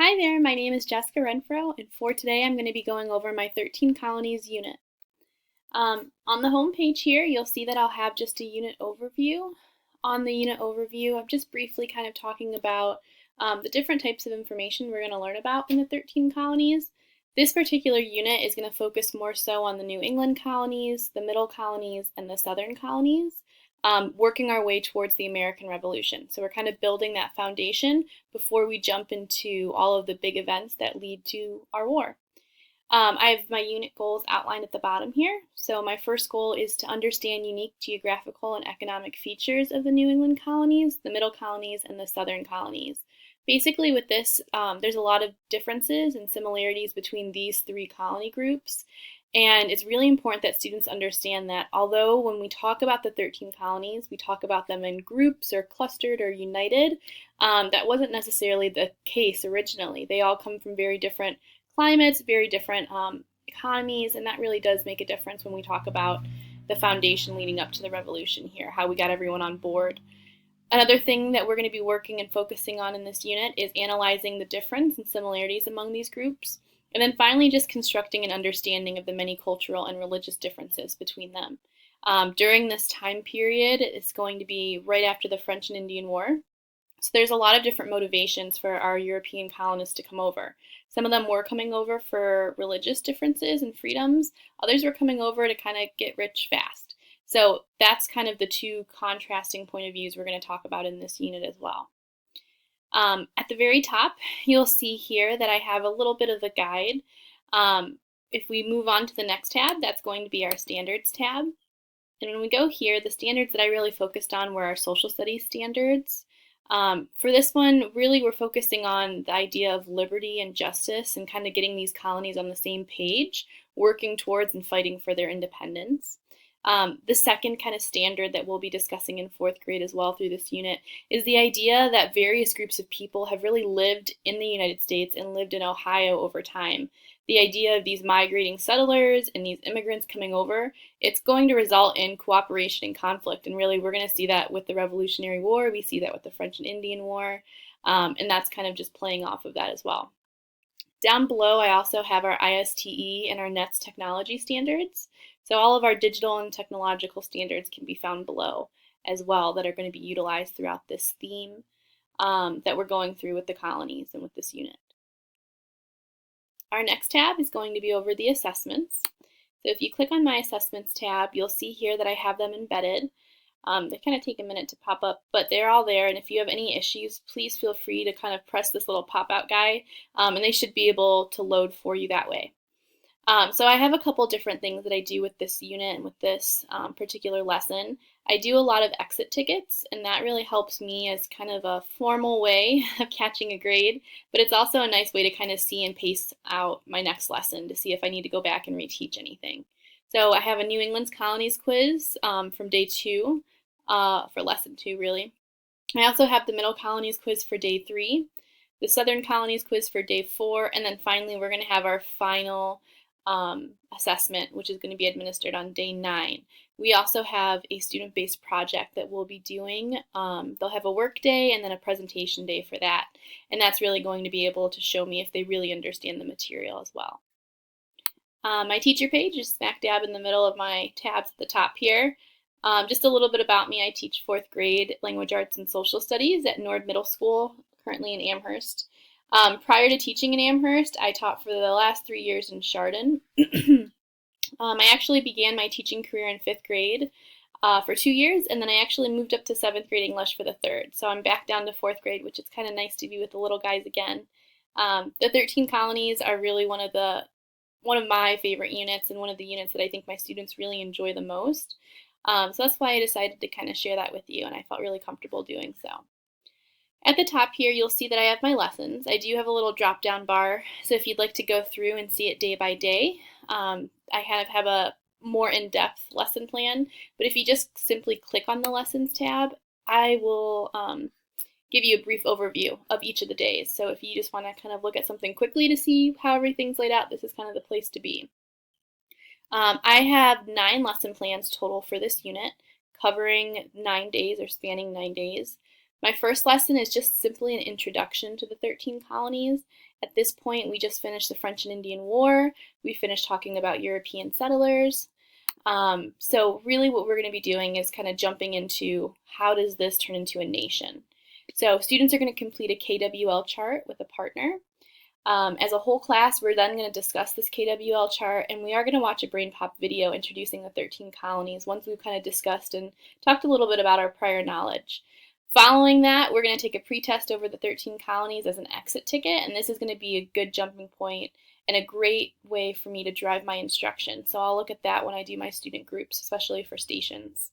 Hi there, my name is Jessica Renfro, and for today I'm going to be going over my 13 Colonies unit. On the home page here, you'll see that I'll have just a unit overview. On the unit overview, I'm just briefly kind of talking about the different types of information we're going to learn about in the 13 colonies. This particular unit is going to focus more so on the New England colonies, the Middle colonies, and the Southern colonies, working our way towards the American Revolution. So we're kind of building that foundation before we jump into all of the big events that lead to our war. I have my unit goals outlined at the bottom here. So my first goal is to understand unique geographical and economic features of the New England colonies, the Middle colonies, and the Southern colonies. Basically with this, there's a lot of differences and similarities between these three colony groups. And it's really important that students understand that although when we talk about the 13 colonies, we talk about them in groups or clustered or united, that wasn't necessarily the case originally. They all come from very different climates, very different economies, and that really does make a difference when we talk about the foundation leading up to the revolution here, how we got everyone on board. Another thing that we're going to be working and focusing on in this unit is analyzing the difference and similarities among these groups, and then finally just constructing an understanding of the many cultural and religious differences between them. During this time period, it's going to be right after the French and Indian War. So there's a lot of different motivations for our European colonists to come over. Some of them were coming over for religious differences and freedoms. Others were coming over to kind of get rich fast. So that's kind of the two contrasting point of views we're going to talk about in this unit as well. At the very top, you'll see here that I have a little bit of a guide. If we move on to the next tab, that's going to be our standards tab. And when we go here, the standards that I really focused on were our social studies standards. For this one, really we're focusing on the idea of liberty and justice and kind of getting these colonies on the same page, working towards and fighting for their independence. The second kind of standard that we'll be discussing in fourth grade as well through this unit is the idea that various groups of people have really lived in the United States and lived in Ohio over time. The idea of these migrating settlers and these immigrants coming over, it's going to result in cooperation and conflict. And really, we're going to see that with the Revolutionary War. We see that with the French and Indian War. And that's kind of just playing off of that as well. Down below, I also have our ISTE and our NETS technology standards. So all of our digital and technological standards can be found below as well that are going to be utilized throughout this theme that we're going through with the colonies and with this unit. Our next tab is going to be over the assessments. So if you click on my assessments tab, you'll see here that I have them embedded. They kind of take a minute to pop up, but they're all there. And if you have any issues, please feel free to kind of press this little pop-out guy, and they should be able to load for you that way. So I have a couple different things that I do with this unit and with this particular lesson. I do a lot of exit tickets, and that really helps me as kind of a formal way of catching a grade, but it's also a nice way to kind of see and pace out my next lesson to see if I need to go back and reteach anything. So I have a New England's Colonies quiz from day 2, for lesson 2 really. I also have the Middle Colonies quiz for day 3, the Southern Colonies quiz for day 4, and then finally we're going to have our final assessment, which is going to be administered on day 9. We also have a student-based project that we'll be doing. They'll have a work day and then a presentation day for that, and that's really going to be able to show me if they really understand the material as well. My teacher page is smack dab in the middle of my tabs at the top here. Just a little bit about me. I teach 4th grade language arts and social studies at Nord Middle School, currently in Amherst. Prior to teaching in Amherst, I taught for the last 3 years in Chardon. I actually began my teaching career in 5th grade for 2 years, and then I actually moved up to 7th grade English for the 3rd. So I'm back down to 4th grade, which is kind of nice to be with the little guys again. The 13 colonies are really one of my favorite units and one of the units that I think my students really enjoy the most. So that's why I decided to kind of share that with you, and I felt really comfortable doing so. At the top here, you'll see that I have my lessons. I do have a little drop-down bar, so if you'd like to go through and see it day by day, I have a more in-depth lesson plan, but if you just simply click on the Lessons tab, I will give you a brief overview of each of the days. So if you just want to kind of look at something quickly to see how everything's laid out, this is kind of the place to be. I have 9 lesson plans total for this unit, covering 9 days or spanning 9 days. My first lesson is just simply an introduction to the 13 colonies. At this point, we just finished the French and Indian War. We finished talking about European settlers. So really what we're going to be doing is kind of jumping into how does this turn into a nation. So students are going to complete a KWL chart with a partner. As a whole class, we're then going to discuss this KWL chart, and we are going to watch a Brain Pop video introducing the 13 colonies once we've kind of discussed and talked a little bit about our prior knowledge. Following that, we're going to take a pre-test over the 13 colonies as an exit ticket, and this is going to be a good jumping point and a great way for me to drive my instruction. So I'll look at that when I do my student groups, especially for stations.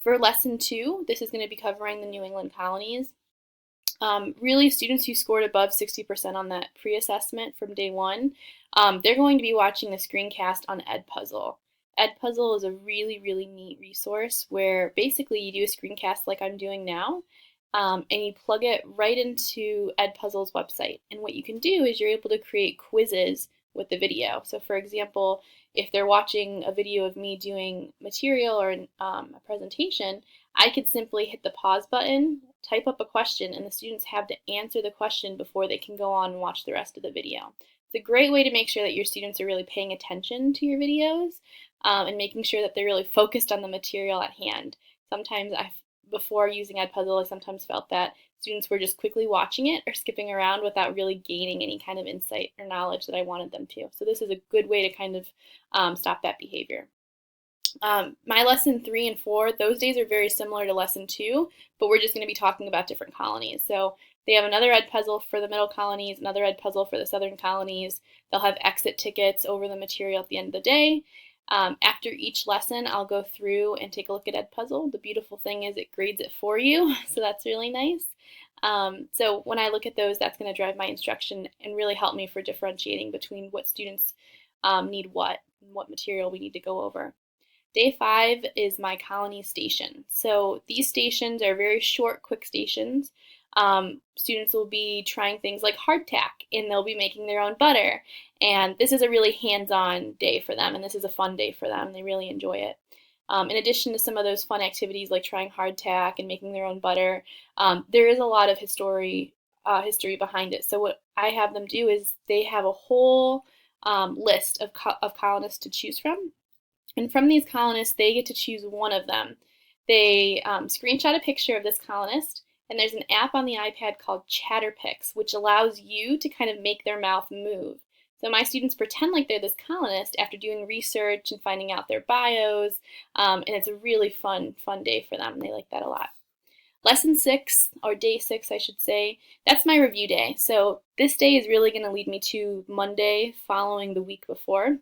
For lesson 2, this is going to be covering the New England colonies. Really, students who scored above 60% on that pre-assessment from day 1, they're going to be watching the screencast on Edpuzzle. Edpuzzle is a really, really neat resource where basically you do a screencast like I'm doing now, and you plug it right into Edpuzzle's website. And what you can do is you're able to create quizzes with the video. So for example, if they're watching a video of me doing material or a presentation, I could simply hit the pause button, type up a question, and the students have to answer the question before they can go on and watch the rest of the video. It's a great way to make sure that your students are really paying attention to your videos and making sure that they're really focused on the material at hand. Sometimes before using Edpuzzle, I sometimes felt that students were just quickly watching it or skipping around without really gaining any kind of insight or knowledge that I wanted them to. So this is a good way to kind of stop that behavior. My lesson 3 and 4, those days are very similar to lesson 2, but we're just going to be talking about different colonies. So they have another Edpuzzle for the middle colonies, another Edpuzzle for the southern colonies. They'll have exit tickets over the material at the end of the day. After each lesson, I'll go through and take a look at Edpuzzle. The beautiful thing is it grades it for you, so that's really nice. So when I look at those, that's going to drive my instruction and really help me for differentiating between what students need and what material we need to go over. Day 5 is my colony station. So these stations are very short, quick stations. Students will be trying things like hardtack, and they'll be making their own butter. And this is a really hands-on day for them, and this is a fun day for them. They really enjoy it. In addition to some of those fun activities like trying hardtack and making their own butter, there is a lot of history behind it. So what I have them do is they have a whole list of colonists to choose from. And from these colonists, they get to choose one of them. They screenshot a picture of this colonist, and there's an app on the iPad called Chatterpix, which allows you to kind of make their mouth move. So my students pretend like they're this colonist after doing research and finding out their bios, and it's a really fun day for them. They like that a lot. Lesson 6, or day 6 I should say, that's my review day. So this day is really going to lead me to Monday following the week before.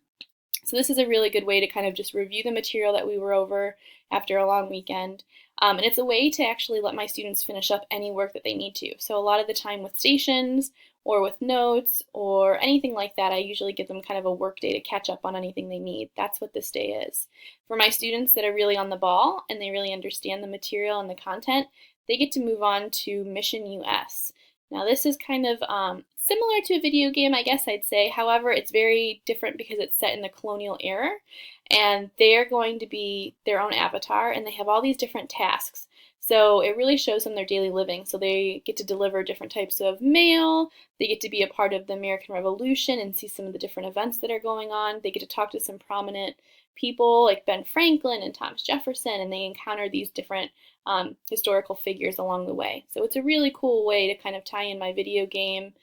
So this is a really good way to kind of just review the material that we were over after a long weekend. And it's a way to actually let my students finish up any work that they need to. So a lot of the time with stations or with notes or anything like that, I usually give them kind of a work day to catch up on anything they need. That's what this day is. For my students that are really on the ball and they really understand the material and the content, they get to move on to Mission US. Now this is kind of similar to a video game, I guess I'd say. However, it's very different because it's set in the colonial era, and they're going to be their own avatar, and they have all these different tasks. So it really shows them their daily living. So they get to deliver different types of mail, they get to be a part of the American Revolution and see some of the different events that are going on. They get to talk to some prominent people like Ben Franklin and Thomas Jefferson, and they encounter these different historical figures along the way. So it's a really cool way to kind of tie in my video game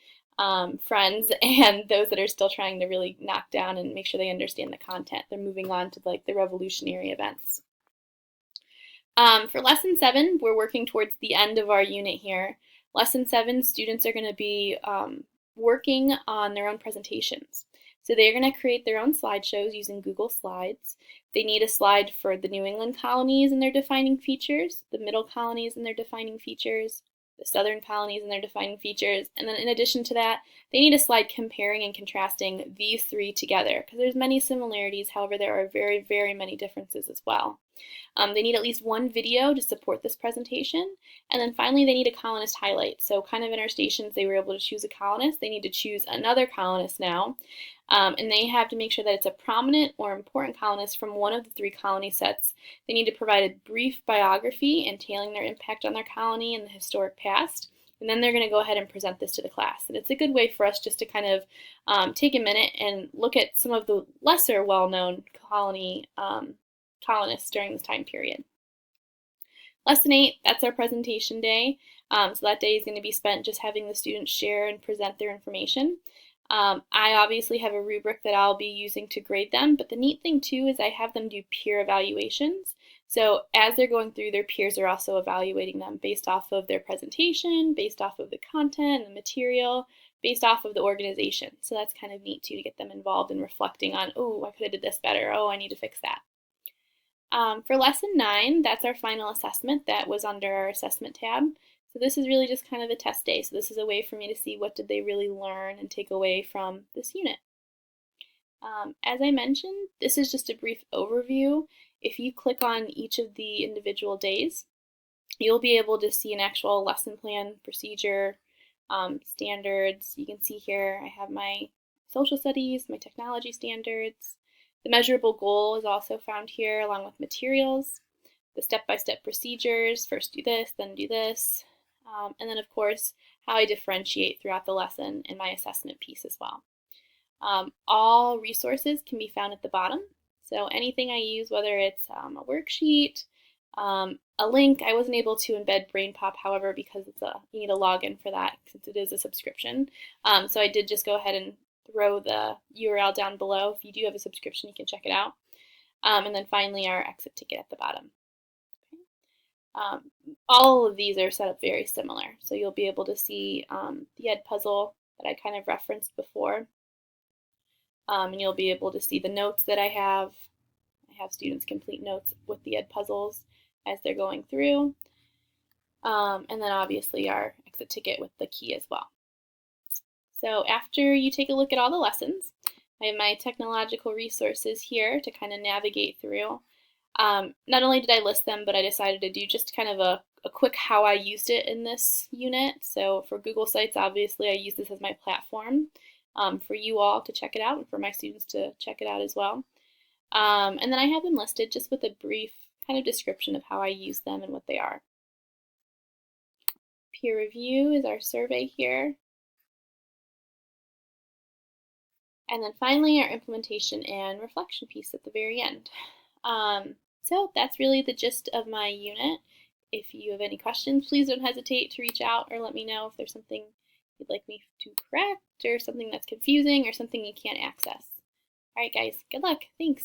friends and those that are still trying to really knock down and make sure they understand the content. They're moving on to like the revolutionary events. For lesson 7, we're working towards the end of our unit here. Lesson 7, students are going to be working on their own presentations. So they're going to create their own slideshows using Google Slides. They need a slide for the New England colonies and their defining features, the middle colonies and their defining features, the southern colonies and their defining features, and then in addition to that, they need a slide comparing and contrasting these 3 together because there's many similarities, however there are very, very many differences as well. They need at least one video to support this presentation. And then finally, they need a colonist highlight. So kind of in our stations, they were able to choose a colonist. They need to choose another colonist now. And they have to make sure that it's a prominent or important colonist from one of the 3 colony sets. They need to provide a brief biography entailing their impact on their colony in the historic past. And then they're going to go ahead and present this to the class. And it's a good way for us just to kind of take a minute and look at some of the lesser well-known colonists during this time period. Lesson 8, that's our presentation day. So that day is going to be spent just having the students share and present their information. I obviously have a rubric that I'll be using to grade them, but the neat thing too is I have them do peer evaluations. So as they're going through, their peers are also evaluating them based off of their presentation, based off of the content and the material, based off of the organization. So that's kind of neat too, to get them involved in reflecting on, oh, I could have did this better, oh, I need to fix that. For lesson 9, that's our final assessment that was under our assessment tab. So this is really just kind of a test day. So this is a way for me to see what did they really learn and take away from this unit. As I mentioned, this is just a brief overview. If you click on each of the individual days, you'll be able to see an actual lesson plan, procedure, standards. You can see here I have my social studies, my technology standards. The measurable goal is also found here along with materials, the step-by-step procedures, first do this, then do this, and then of course how I differentiate throughout the lesson and my assessment piece as well. All resources can be found at the bottom. So anything I use, whether it's a worksheet, a link, I wasn't able to embed BrainPop, however, because you need a login for that since it is a subscription. So I did just go ahead and throw the URL down below. If you do have a subscription, you can check it out. And then finally our exit ticket at the bottom. Okay. All of these are set up very similar. So you'll be able to see the Ed puzzle that I kind of referenced before. And you'll be able to see the notes that I have. I have students complete notes with the Ed puzzles as they're going through. And then obviously our exit ticket with the key as well. So after you take a look at all the lessons, I have my technological resources here to kind of navigate through. Not only did I list them, but I decided to do just kind of a quick how I used it in this unit. So for Google Sites, obviously I use this as my platform for you all to check it out and for my students to check it out as well. And then I have them listed just with a brief kind of description of how I use them and what they are. Peer review is our survey here. And then finally, our implementation and reflection piece at the very end. So that's really the gist of my unit. If you have any questions, please don't hesitate to reach out or let me know if there's something you'd like me to correct or something that's confusing or something you can't access. All right, guys, good luck. Thanks.